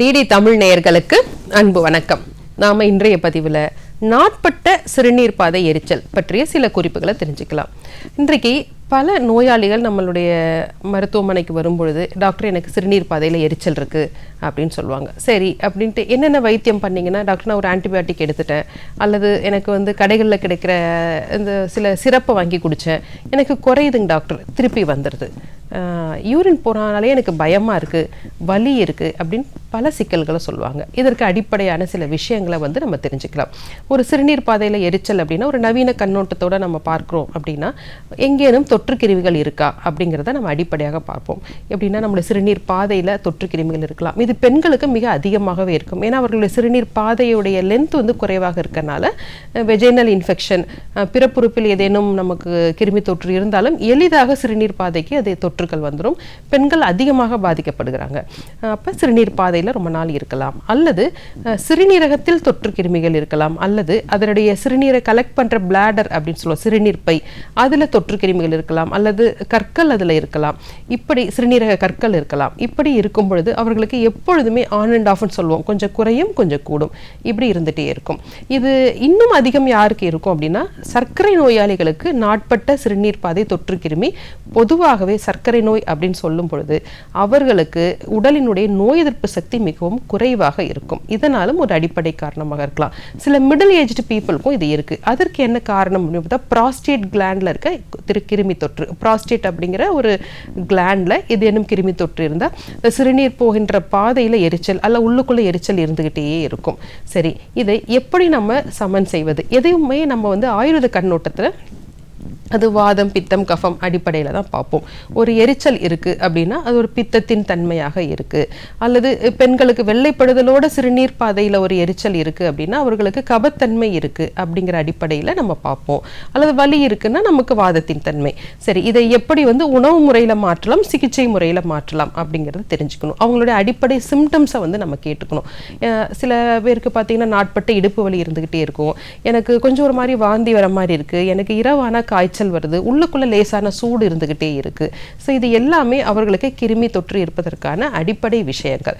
DD Tamil நேயர்களுக்கு அன்பு வணக்கம். நாம இன்றைய பதிவில் நாட்பட்ட சிறுநீர் பாதை எரிச்சல் பற்றிய சில குறிப்புகளை தெரிஞ்சுக்கலாம். இன்றைக்கு பல நோயாளிகள் நம்மளுடைய மருத்துவமனைக்கு வரும்பொழுது, டாக்டர் எனக்கு சிறுநீர் பாதையில் எரிச்சல் இருக்குது அப்படின்னு சொல்லுவாங்க. சரி அப்படின்ட்டு என்னென்ன வைத்தியம் பண்ணிங்கன்னா, டாக்டர் நான் ஒரு ஆன்டிபயோட்டிக் எடுத்துட்டேன், அல்லது எனக்கு கடைகளில் கிடைக்கிற இந்த சில சிறப்பை வாங்கி குடித்தேன், எனக்கு குறையுதுங்க டாக்டர், திருப்பி வந்துடுது. யூரின் போனாலே எனக்கு பயமாக இருக்குது, வலி இருக்குது அப்படின்னு பல சிக்கல்களை சொல்லுவாங்க. இதற்கு அடிப்படையான சில விஷயங்களை நம்ம தெரிஞ்சுக்கலாம். ஒரு சிறுநீர் பாதையில் எரிச்சல் அப்படின்னா ஒரு நவீன கண்ணோட்டத்தோடு நம்ம பார்க்குறோம் அப்படின்னா, எங்கேனும் தொற்று கிருமிகள் இருக்கா அப்படிங்கிறத நம்ம அடிப்படையாக பார்ப்போம். எப்படின்னா நம்மளுடைய சிறுநீர் பாதையில் தொற்று கிருமிகள் இருக்கலாம். இது பெண்களுக்கு மிக அதிகமாகவே இருக்கும். ஏன்னா அவர்களுடைய சிறுநீர் பாதையுடைய லென்த் குறைவாக இருக்கனால வெஜைனல் இன்ஃபெக்ஷன், பிறப்புறுப்பில் ஏதேனும் நமக்கு கிருமி தொற்று இருந்தாலும் எளிதாக சிறுநீர் பாதைக்கு அதே தொற்றுகள் வந்துடும். பெண்கள் அதிகமாக பாதிக்கப்படுகிறாங்க. அப்போ சிறுநீர் பாதையில் ரொம்ப நாள் இருக்கலாம், அல்லது சிறுநீரகத்தில் தொற்று கிருமிகள் இருக்கலாம், அல்லது அதனுடைய சிறுநீரை கலெக்ட் பண்ணுற பிளாடர் அப்படின்னு சொல்லுவோம், சிறுநீர் பை, அதில் தொற்று கிருமிகள் இருக்கலாம், அல்லது கற்கள் அதில் இருக்கலாம், இப்படி சிறுநீரக கற்கள் இருக்கலாம். இப்படி இருக்கும் பொழுது அவர்களுக்கு எப்பொழுதுமே ஆன் அண்ட் ஆஃப்னு சொல்லுவோம், கொஞ்சம் குறையும் கொஞ்சம் கூடும், இப்படி இருந்துகிட்டே இருக்கும். இது இன்னும் அதிகம் யாருக்கு இருக்கும் அப்படின்னா, சர்க்கரை நோயாளிகளுக்கு நாட்பட்ட சிறுநீர் பாதை தொற்று கிருமி, பொதுவாகவே சர்க்கரை நோய் அப்படின்னு சொல்லும் பொழுது அவர்களுக்கு உடலினுடைய நோய் எதிர்ப்பு சக்தி மிகவும் குறைவாக இருக்கும். இதனாலும் ஒரு அடிப்படை காரணமாக இருக்கலாம். சில மிடில் ஏஜ்டு பீப்புளுக்கும் இது இருக்கு. அதற்கு என்ன காரணம் அப்படின்னு ப்ராஸ்டேட் கிளாண்ட்ல இருக்க கிருமி தொற்று, ப்ராஸ்டேட் அப்படிங்கிற ஒரு கிளாண்ட்ல இது என்னும் கிருமி தொற்று இருந்தால் சிறுநீர் போகின்ற பாதையில் எரிச்சல் அல்ல உள்ளுக்குள்ள எரிச்சல் இருந்துகிட்டே இருக்கும். சரி, இதை எப்படி நம்ம சமன் செய்வது? எதையுமே நம்ம ஆயுர்வேத கண்ணோட்டத்தில் அது வாதம், பித்தம், கஃபம் அடிப்படையில் தான் பார்ப்போம். ஒரு எரிச்சல் இருக்குது அப்படின்னா அது ஒரு பித்தத்தின் தன்மையாக இருக்குது, அல்லது பெண்களுக்கு வெள்ளைப்படுதலோட சிறுநீர் பாதையில் ஒரு எரிச்சல் இருக்குது அப்படின்னா அவர்களுக்கு கபத்தன்மை இருக்குது அப்படிங்கிற அடிப்படையில் நம்ம பார்ப்போம். அல்லது வலி இருக்குன்னா நமக்கு வாதத்தின் தன்மை. சரி, இதை எப்படி உணவு முறையில் மாற்றலாம், சிகிச்சை முறையில் மாற்றலாம் அப்படிங்கிறத தெரிஞ்சுக்கணும். அவங்களுடைய அடிப்படை சிம்டம்ஸை நம்ம கேட்டுக்கணும். சில பேருக்கு பார்த்தீங்கன்னா நாட்பட்ட இடுப்பு வலி இருந்துக்கிட்டே இருக்கும், எனக்கு கொஞ்சம் ஒரு மாதிரி வாந்தி வர மாதிரி இருக்குது, எனக்கு இரவான காய்ச்சல் வருது, உள்ளுக்குள்ள லேசான சூடு இருந்துகிட்டே இருக்கு. ஸோ இது எல்லாமே அவர்களுக்கு கிருமி தொற்று இருப்பதற்கான அடிப்படை விஷயங்கள்.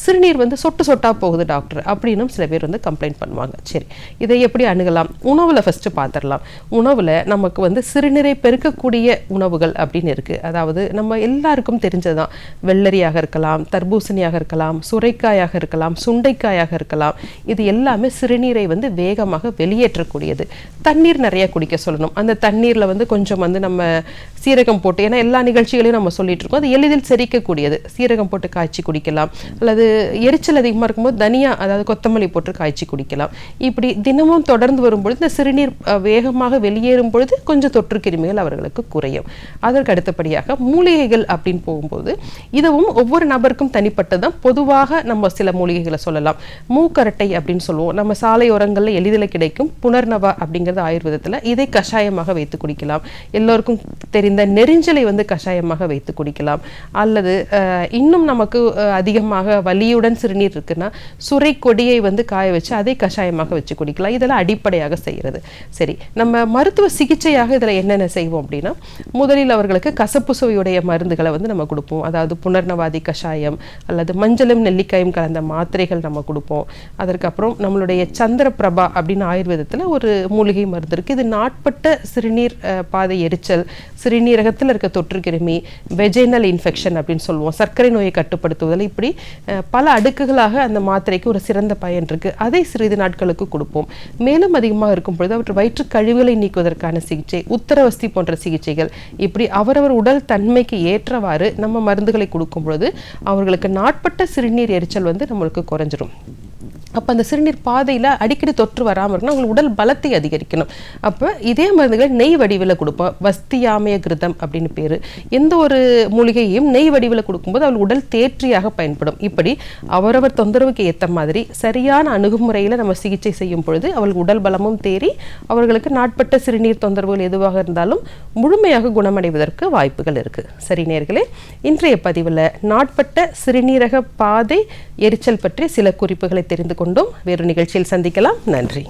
சிறுநீர் சொட்டு சொட்டா போகுது டாக்டர் அப்படின்னும் சில பேர் கம்ப்ளைண்ட் பண்ணுவாங்க. சரி, இதை எப்படி அணுகலாம்? உணவுல ஃபர்ஸ்ட் பார்த்துடலாம். உணவுல நமக்கு சிறுநீரை பெருக்கக்கூடிய உணவுகள் அப்படின்னு இருக்கு. அதாவது நம்ம எல்லாருக்கும் தெரிஞ்சதுதான், வெள்ளரியாக இருக்கலாம், தர்பூசணியாக இருக்கலாம், சுரைக்காயாக இருக்கலாம், சுண்டைக்காயாக இருக்கலாம். இது எல்லாமே சிறுநீரை வேகமாக வெளியேற்றக்கூடியது. தண்ணீர் நிறைய குடிக்க சொல்லணும். அந்த தண்ணீர்ல கொஞ்சம் நம்ம சீரகம் போட்டு, ஏன்னா எல்லா நிகழ்ச்சிகளையும் நம்ம சொல்லிட்டு இருக்கோம், அது எளிதில் செரிக்கக்கூடியது. சீரகம் போட்டு காய்ச்சி குடிக்கலாம், அல்லது எரிச்சல் அதிகமாக இருக்கும்போது தனியா, அதாவது கொத்தமல்லி போட்டு காய்ச்சி குடிக்கலாம். இப்படி தினமும் தொடர்ந்து வரும்பொழுது இந்த சிறுநீர் வேகமாக வெளியேறும் பொழுது கொஞ்சம் தொற்று கிருமிகள் அவர்களுக்கு குறையும். அதற்கு அடுத்தபடியாக மூலிகைகள் அப்படின்னு போகும்போது இதுவும் ஒவ்வொரு நபருக்கும் தனிப்பட்டதான். பொதுவாக நம்ம சில மூலிகைகளை சொல்லலாம். மூக்கரட்டை அப்படின்னு சொல்லுவோம், நம்ம சாலையோரங்களில் எளிதில் கிடைக்கும். புனர்நவா அப்படிங்கிறது ஆயுர்வேதத்தில். இதை கஷாயமாக வைத்து குடிக்கலாம். எல்லோருக்கும் தெரிந்த நெரிஞ்சலை கஷாயமாக வைத்து குடிக்கலாம். அல்லது இன்னும் நமக்கு அதிகமாக வலியுடன் சிறுநீர் இருக்குன்னா சுரை கொடியை காய வச்சு அதை கஷாயமாக வச்சு குடிக்கலாம். இதெல்லாம் அடிப்படையாக செய்கிறது. சரி, நம்ம மருத்துவ சிகிச்சையாக இதில் என்னென்ன செய்வோம் அப்படின்னா, முதலில் அவர்களுக்கு கசப்பு சுவையுடைய மருந்துகளை நம்ம கொடுப்போம். அதாவது புனர்நவாதி கஷாயம் அல்லது மஞ்சளும் நெல்லிக்காயும் கலந்த மாத்திரைகள் நம்ம கொடுப்போம். அதற்கப்புறம் நம்மளுடைய சந்திர பிரபா அப்படின்னு ஆயுர்வேதத்தில் ஒரு மூலிகை மருந்து இருக்கு. இது நாட்பட்ட சிறுநீர் பாதை எரிச்சல், சிறுநீரகத்தில் இருக்க தொற்று கிருமி, வெஜைனல் இன்ஃபெக்ஷன் அப்படின்னு சொல்லுவோம், சர்க்கரை நோயை கட்டுப்படுத்துவதில், இப்படி பல அடுக்குகளாக அந்த மாத்திரைக்கு ஒரு சிறந்த பயன் இருக்கு. அதை சிறிது நாட்களுக்கு கொடுப்போம். மேலும் அதிகமாக இருக்கும் பொழுது அவற்றை வயிற்று கழிவுகளை நீக்குவதற்கான சிகிச்சை, உத்தரவஸ்தி போன்ற சிகிச்சைகள், இப்படி அவரவர் உடல் தன்மைக்கு ஏற்றவாறு நம்ம மருந்துகளை கொடுக்கும் பொழுது அவர்களுக்கு நாட்பட்ட சிறுநீர் எரிச்சல் நம்மளுக்கு குறைஞ்சிரும். அப்போ அந்த சிறுநீர் பாதையில் அடிக்கடி தொற்று வராமல் இருக்கணும், அவங்களுக்கு உடல் பலத்தை அதிகரிக்கணும். அப்போ இதே மருந்துகளை நெய் வடிவில் கொடுப்போம். வஸ்தியாமய கிருதம் அப்படின்னு பேர். எந்த ஒரு மூலிகையையும் நெய் வடிவில் கொடுக்கும்போது அவள் உடல் தேற்றியாக பயன்படும். இப்படி அவரவர் தொந்தரவுக்கு ஏற்ற மாதிரி சரியான அணுகுமுறையில் நம்ம சிகிச்சை செய்யும் பொழுது அவளுக்கு உடல் பலமும் தேறி அவர்களுக்கு நாட்பட்ட சிறுநீர் தொந்தரவுகள் எதுவாக இருந்தாலும் முழுமையாக குணமடைவதற்கு வாய்ப்புகள் இருக்கு. சரி நேயர்களே, இன்றைய பதிவில் நாட்பட்ட சிறுநீரக பாதை எரிச்சல் பற்றி சில குறிப்புகளை தெரிந்து கொண்டோம். வேறு நிகழ்ச்சியில் சந்திக்கலாம். நன்றி.